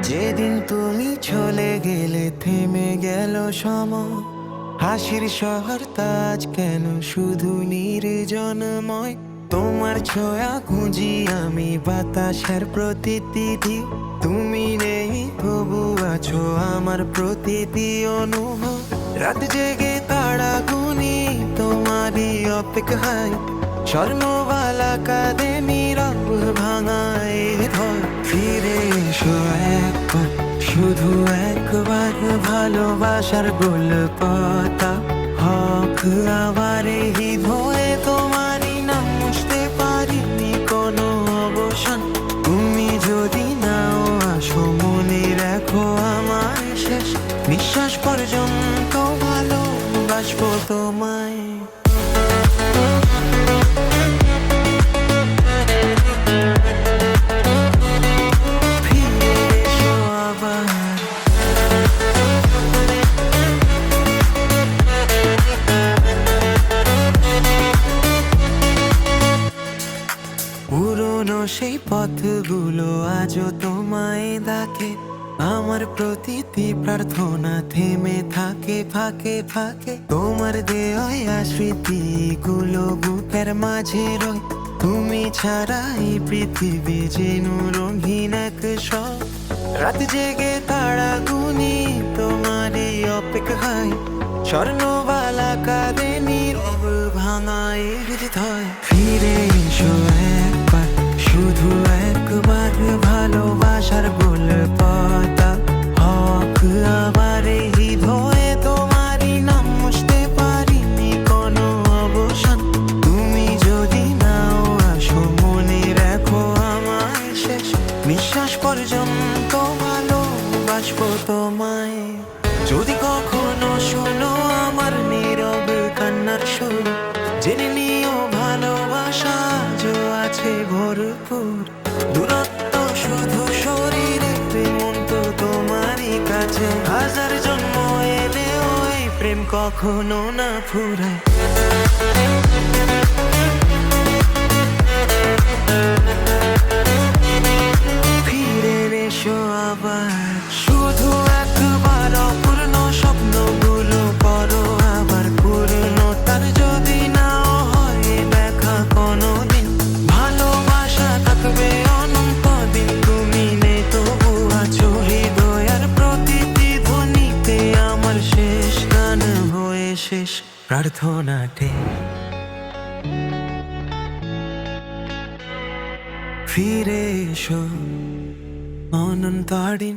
যেদিন তুমি চলে গেলে থেমে গেল সময়, হাসির শহর তাজ কেন শুধু নির্জনময়। তোমার ছোঁয়া খুঁজি আমি বাতাসের প্রতিটি, তুমি নেই তবু আছো আমার প্রতিটি অনুভব। রাত জেগে তারা গুনি তোমারই অপেক্ষায়, স্বর্ণবালা কাঁদে নীরব ভাঙায় ধর। ফিরে এসো একবার, শুধু একবার, ভালোবাসার গল্পটা হক আবার হৃদয়ে তোমারই নাম মুছতে পারিনি কোনো অবসান। তুমি যদি নাও আসো মনে রাখো আমার শেষ নিঃশ্বাস পর্যন্ত ভালোবাসবো তোমায়। পুরনো সেই পথগুলো আজও তোমায় ডাকে, আমার প্রতিটি প্রার্থনা থেমে থাকে ফাঁকে ফাঁকে। তোমার দেয়া স্মৃতিগুলো বুকের মাঝে রয়, তুমি ছাড়া এই পৃথিবী যেন রঙিন এক সব। রাত জেগে তারা গুনি তোমার এই অপেক্ষায়, স্বর্ণবালা কাঁদে নীরব ভাঙায় হৃদয়। ফিরে এসো একবার, শুধু একবার, ভালোবাসার গল্পটা হক আবার হৃদয়ে তোমারই নাম মুছতে পারিনি কোনো অবসান। তুমি যদি নাও আসো মনে রাখো আমায় শেষ নিঃশ্বাস পর্যন্ত ভালোবাসবো তোমায়। যদি কখনো শোনো আমার নীরব কান্নার সুর, জেনে নিও ভালোবাসা আজও আছে ভরপুর। দূরত্ব শুধু শরীরে, মন তো তোমারই কাছে। হাজার জন্ম এলেও এই প্রেম কখনো না ফুরায়। ফিরে এসো আবার, শুধু একবার, অপূর্ণ স্বপ্নগুলো করো আবার পূর্ণ। তার যদি নাও হয় দেখা কোনোদিন, ভালোবাসা থাকবে অনন্ত দিন। তুমি নেই তবু আছো হৃদয়ের প্রতিটি ধ্বনিতে, আমার শেষ গান হয়ে শেষ প্রার্থনাতে। ফিরে এসো অনন্তদিন।